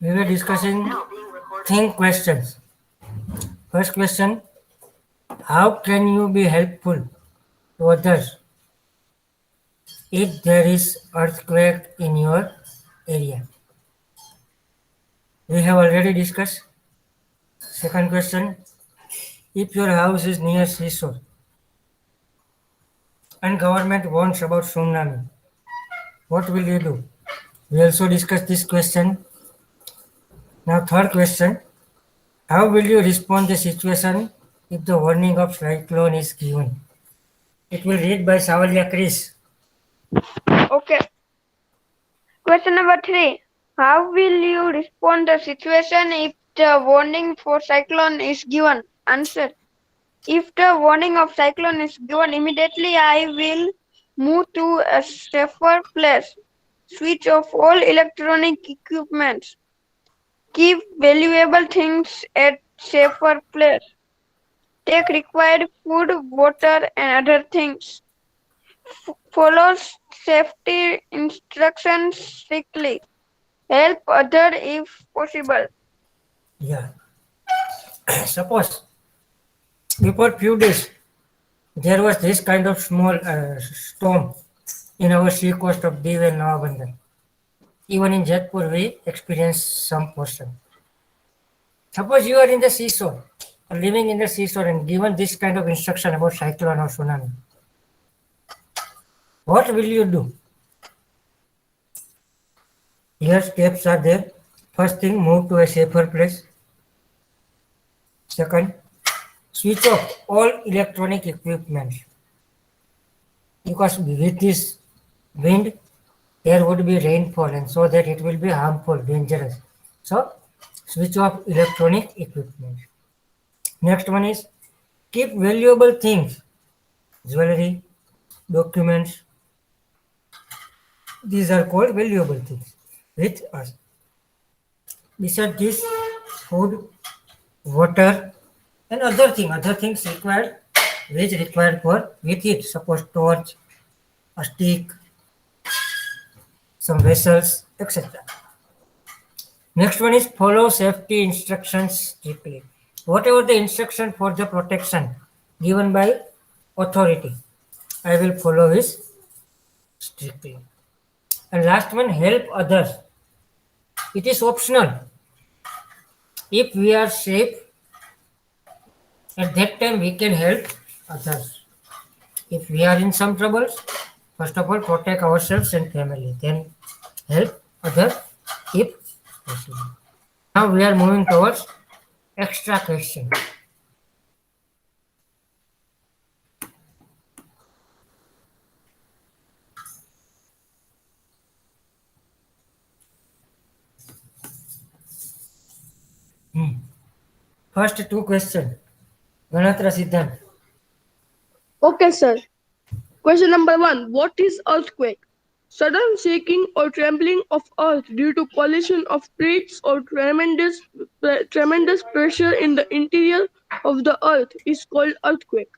We were discussing think questions. First question: how can you be helpful to others if there is earthquake in your area? We have already discussed. Second question: if your house is near seashore and government warns about tsunami, what will you do? We also discussed this question. Now third question: how will you respond to the situation if the warning of cyclone is given? It will read by Savalya Chris. Okay. Question number 3. How will you respond the situation if the warning for cyclone is given? Answer. If the warning of cyclone is given immediately, I will move to a safer place. Switch off all electronic equipment. Keep valuable things at safer place. Take required food, water and other things. Follow safety instructions strictly. Help others if possible. Yeah. Suppose before few days there was this kind of small storm in our sea coast of Div and Navabandhan. Even in Jaipur we experienced some portion. Suppose you are in the seashore, or living in the seashore and given this kind of instruction about cyclone or tsunami. What will you do? Here steps are there. First thing, move to a safer place. Second, switch off all electronic equipment because with this wind there would be rainfall and so that it will be harmful, dangerous. So switch off electronic equipment. Next one is keep valuable things, jewelry, documents. These are called valuable things with us. Besides this, food, water, and other things required, which required for with it. Suppose torch, a stick, some vessels, etc. Next one is follow safety instructions strictly. Whatever the instruction for the protection given by authority, I will follow this strictly. And last one, help others. It is optional. If we are safe, at that time we can help others. If we are in some troubles, first of all protect ourselves and family, then help others if possible. Now we are moving towards extra question. First two questions. Ganatra Siddhant. Okay, sir. Question number 1. What is earthquake? Sudden shaking or trembling of earth due to collision of plates or tremendous pressure in the interior of the earth is called earthquake.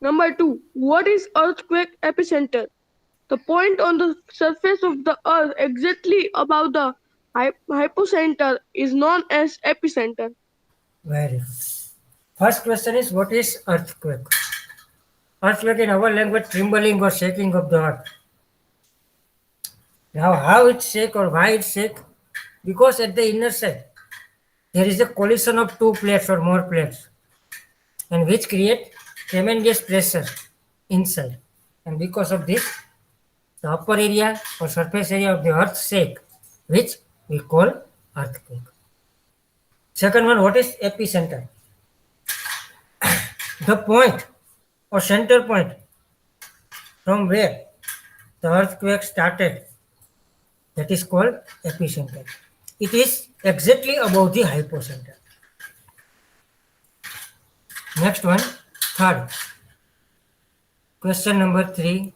Number 2. What is earthquake epicenter? The point on the surface of the earth exactly above the hypocenter is known as epicenter. Very good. First question is what is earthquake? Earthquake in our language trembling or shaking of the earth. Now how it shake or why it shake? Because at the inner side there is a collision of two plates or more plates and which create tremendous pressure inside. And because of this, the upper area or surface area of the earth shake, which we call earthquake. Second one, what is epicenter? The point or center point from where the earthquake started, that is called epicenter. It is exactly above the hypocenter. Next one, third. Question number 3.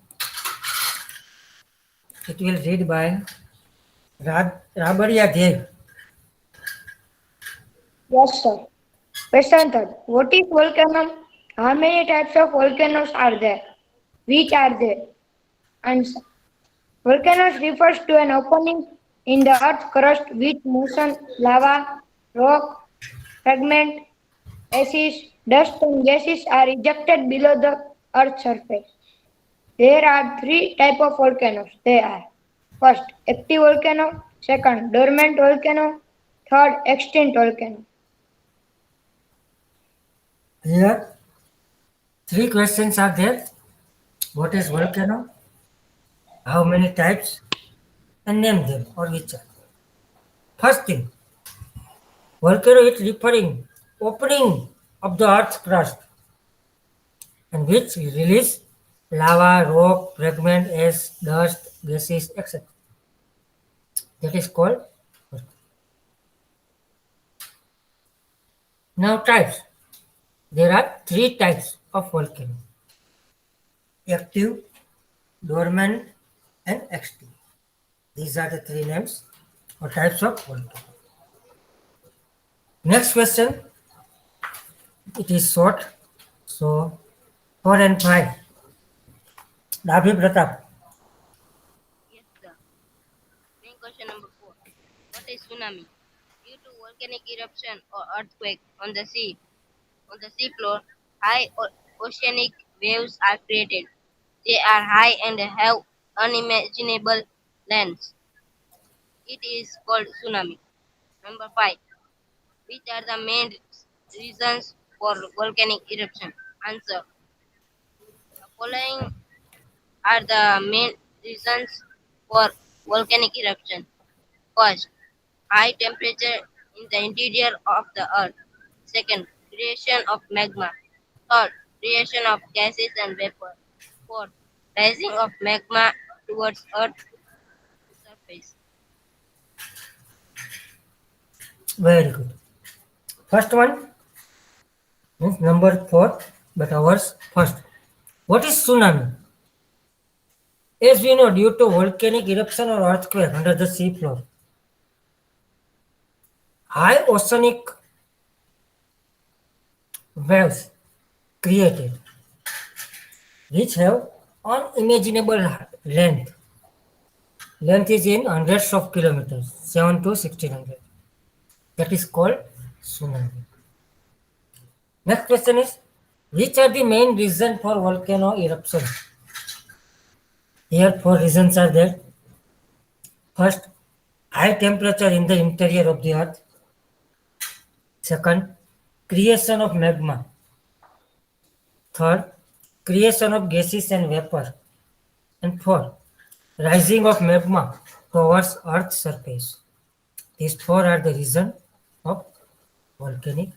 It will read by Rabaria Dev. Yes, sir. Question third. What is volcano? How many types of volcanoes are there? Which are they? Answer. Volcanoes refers to an opening in the earth's crust which motion, lava, rock, fragment, ashes, dust and gases are ejected below the earth's surface. There are three types of volcanoes. They are first, active volcano, second, dormant volcano, third, extinct volcano. Here, three questions are there. What is volcano? How many types? And name them or which are. First thing, volcano is referring opening of the earth's crust and which release lava, rock, fragment, ash, dust, gases, etc. That is called volcano. Now types. There are three types of volcano. Active, dormant and extinct. These are the three names or types of volcano. Next question. It is short. So 4 and 5. Davi Pratap. Yes, sir. Main question number 4. What is tsunami? Due to volcanic eruption or earthquake on the seafloor, high oceanic waves are created. They are high and have unimaginable lengths. It is called tsunami. Number 5. Which are the main reasons for volcanic eruption? Answer. The following are the main reasons for volcanic eruption. First, high temperature in the interior of the earth. Second, creation of magma. Third, creation of gases and vapor. Fourth, rising of magma towards earth's surface. Very good. First one means number 4, but ours first. What is tsunami? As we know, due to volcanic eruption or earthquake under the seafloor, high oceanic waves created which have unimaginable length. Length is in hundreds of kilometers, 7 to 1600. That is called tsunami. Next question is, which are the main reasons for volcano eruption? Here 4 reasons are there. First, high temperature in the interior of the earth. Second, creation of magma. Third, creation of gases and vapor. And fourth, rising of magma towards earth's surface. These 4 are the reason of volcanic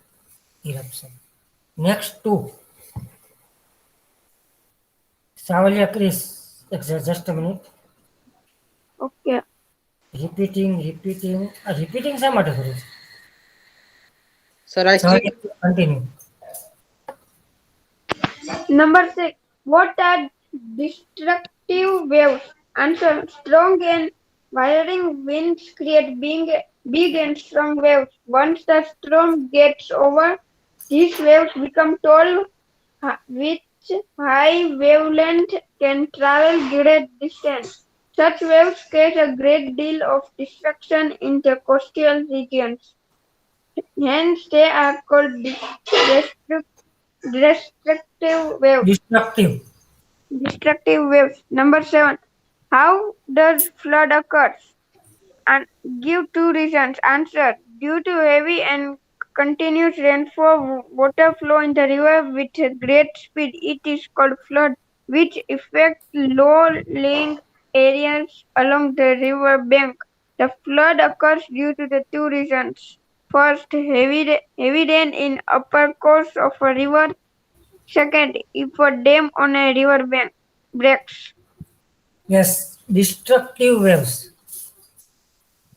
eruption. Next 2. Savalia Chris, just a minute. Okay. Repeating શા માટે કરું છું? Sir, I Savalia, think continue. Number 6. What are destructive waves? Answer. Strong and varying winds create big and strong waves. Once the storm gets over, these waves become tall, which high wavelength can travel great distance. Such waves cause a great deal of destruction in the coastal regions. Hence, they are called destructive waves. Destructive waves. Number 7. How does flood occur? And give 2 reasons. Answer. Due to heavy and continuous rainfall, water flow in the river with a great speed. It is called flood, which affects low-lying areas along the river bank. The flood occurs due to the 2 reasons. First, heavy rain in upper course of a river. Second, if a dam on a river bank breaks. Yes, destructive waves.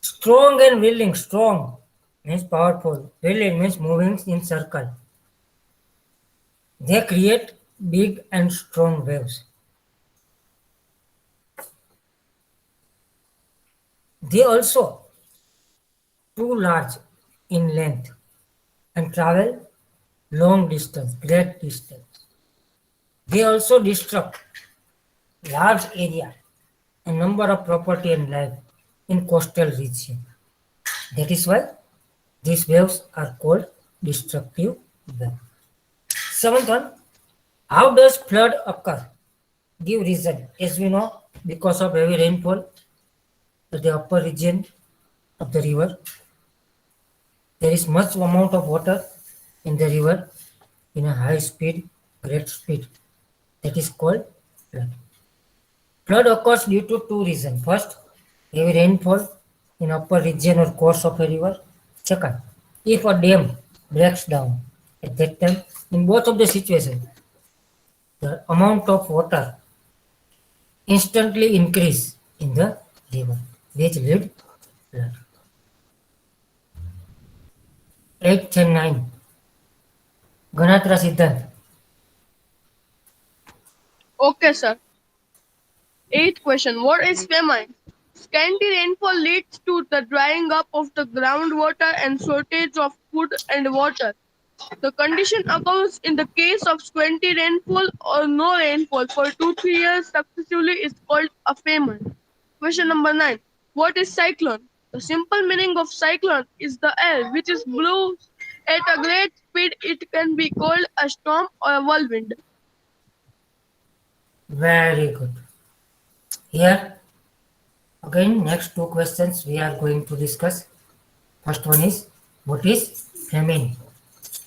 Strong and willing. Strong means powerful. Willing means moving in circle. They create big and strong waves. They also too large in length and travel long distance, great distance. They also destruct large area and number of property and life. in coastal region. That is why these waves are called destructive waves. Seventh one, how does flood occur? Give reason. As we know, because of heavy rainfall at the upper region of the river, there is much amount of water in the river in a high speed, great speed. That is called flood. Flood occurs due to two reasons. First, heavy rainfall in upper region or course of a river. Second, if a dam breaks down at that time, in both of the situations, the amount of water instantly increase in the river, which lead flood. 8 and 9. Ganatra Siddhant. Okay, sir. Eighth question. What is famine? Scanty rainfall leads to the drying up of the groundwater and shortage of food and water. The condition occurs in the case of scanty rainfall or no rainfall for 2-3 years successively is called a famine. Question number 9. What is cyclone? The simple meaning of cyclone is the air which is blows at a great speed. It can be called a storm or a whirlwind. Very good. Here, again, next two questions we are going to discuss. First one is, what is famine?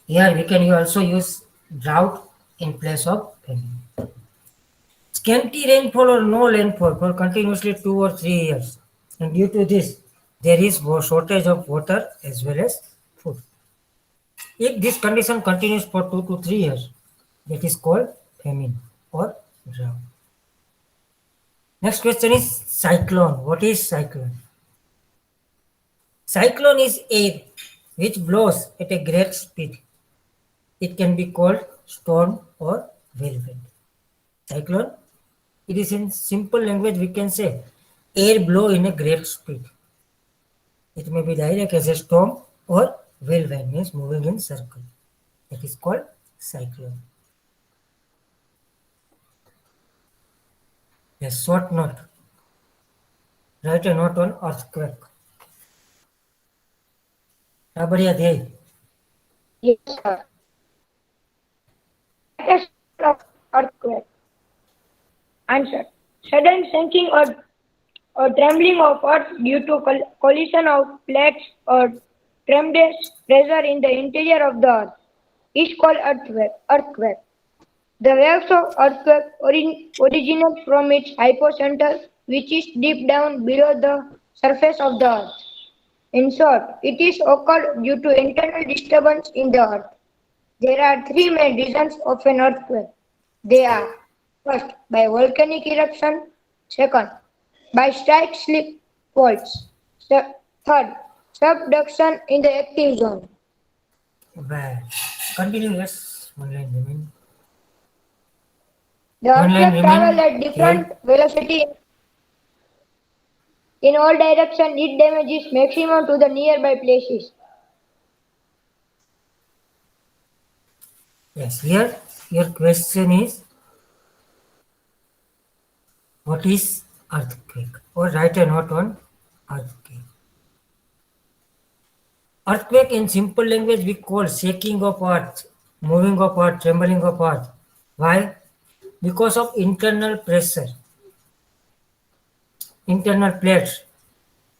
Here we can also use drought in place of famine. Scanty rainfall or no rainfall for continuously 2 or 3 years. And due to this, there is shortage of water as well as food. If this condition continues for 2 to 3 years, that is called famine or drought. Next question is cyclone. What is cyclone? Cyclone is air which blows at a great speed. It can be called storm or whirlwind. Cyclone, it is in simple language we can say air blow in a great speed. It may be direct as a storm or whirlwind, means moving in circle. That is called cyclone. A short note. Write a note on earthquake. Rabariya Dey. Yes, sir. Test of earthquake. Answer. Sudden sinking or trembling of earth due to collision of plates or tremendous pressure in the interior of the earth is called earthquake. The waves of earthquake originate from its hypocenter, which is deep down below the surface of the earth. In short, it is occurred due to internal disturbance in the earth. There are three main reasons of an earthquake. They are: first, by volcanic eruption; second, by strike slip faults; third, subduction in the active zone. Well, continue, yes. One line remain. The One line earthquake travel remain. at different velocity in all directions. It damages maximum to the nearby places. Yes, here your question is, what is earthquake? Or write a note on earthquake. Earthquake in simple language we call shaking of earth, moving of earth, trembling of earth. Why? Because of internal pressure. Internal plates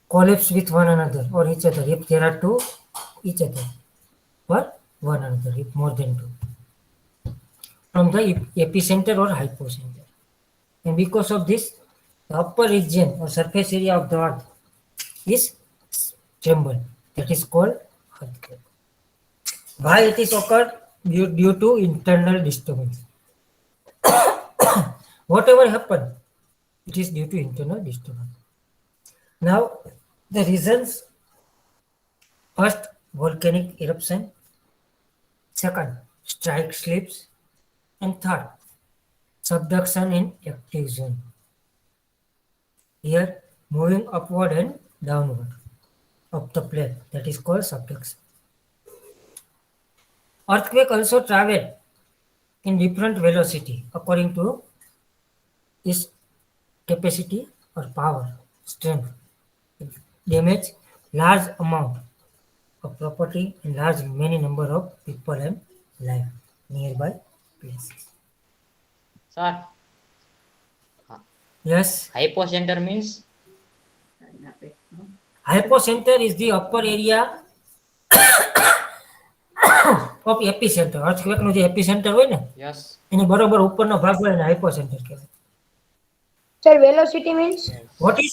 collapse with one another or each other if there are two, each other or one another if more than two. From the epicenter or hypocenter. And because of this, the upper region or surface area of the earth is trembled. That is called earthquake. Why it is occurred? Due to internal disturbance. Whatever happened, it is due to internal disturbance. Now, the reasons: first, volcanic eruption; second, strike slips; and third, subduction in active zone. Here, moving upward and downward of the plate, that is called subduction. Earthquake also travel in different velocity according to its capacity or power, strength. damage large amount of property and large many number of people and life nearby places. Sir, Yes, hypocenter means? hypocenter is the upper area of epicenter. અર્થક્વેકનું જે epicentre હોય ને Yes. એની બરોબર ઉપરનો ભાગ હોય ને હાઇપોસેન્ટર કહેવાય. Sir, velocity means? What is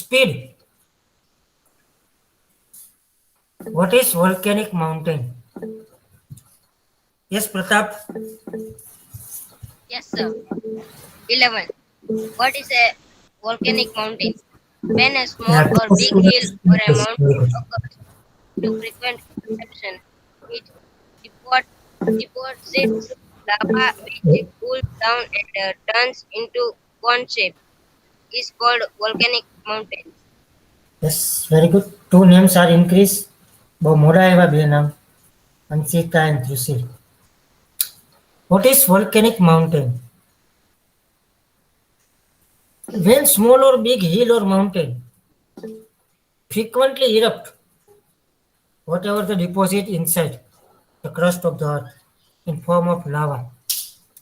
speed? What is volcanic mountain? Yes, Pratap. Yes, sir. 11. What is a volcanic mountain? When a small or big hill or a mountain occurs to frequent eruption, it deposits lava which cools down and turns into cone shape. Is called volcanic mountain. Yes, very good. Two names are increased. બહુ મોડા આવ્યા બે નામ, અંશિતા and Drusil. What is volcanic mountain? When small or big hill or mountain frequently erupt, whatever the deposit inside the crust of the earth in form of lava,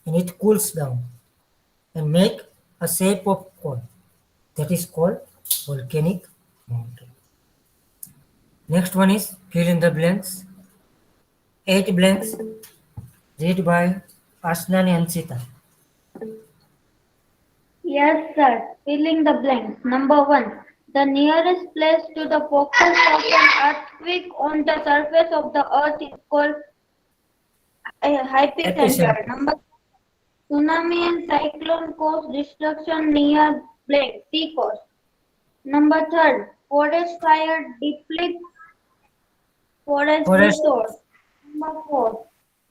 and it cools down and make a shape of cone. That is called volcanic mountain. Next one is fill in the blanks. 8 blanks. Read by Asnani Ansita. Yes, sir. Filling the blanks. Number 1. The nearest place to the focus of an earthquake on the surface of the earth is called a hypocenter. Epicenter. Number 2. Tsunami and cyclone cause destruction near blank. Sea coast. Number 3. Forest fire depletes forest Forest. resource. Number 4.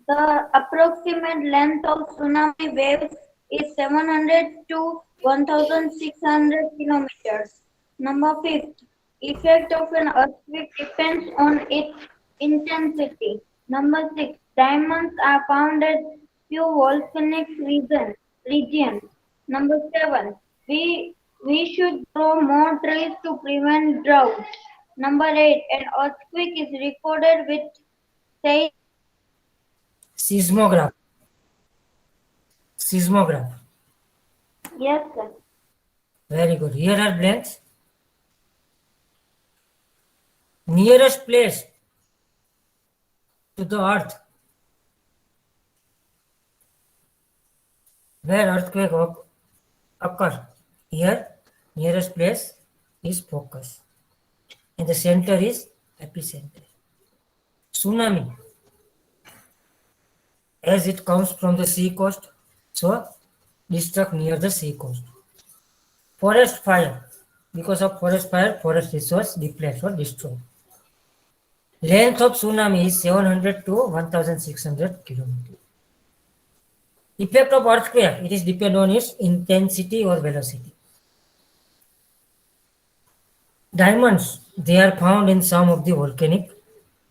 The approximate length of tsunami waves is 700 to 1,600 kilometers. Number 5. Effect of an earthquake depends on its intensity. Number 6. Diamonds are found at few volcanic regions. Number 7. We should grow more trees to prevent drought. Number 8. An earthquake is recorded with say Seismograph. Seismograph. yes, sir. Very good. Here are blanks. Nearest place to the earth where earthquake occur. Here, nearest place is focus. And the center is epicenter. Tsunami, as it comes from the sea coast, so destruct near the sea coast. Forest fire, because of forest fire, forest resource depletes or destroyed. Length of tsunami is 700 to 1,600 kilometers. Effect of earthquake, it is depend on its intensity or velocity. Diamonds, they are found in some of the volcanic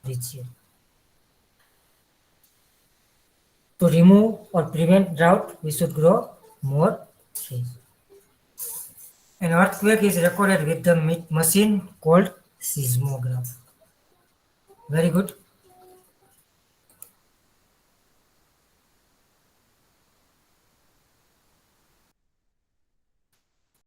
region. To remove or prevent drought, we should grow more trees. An earthquake is recorded with the machine called seismograph. Very good.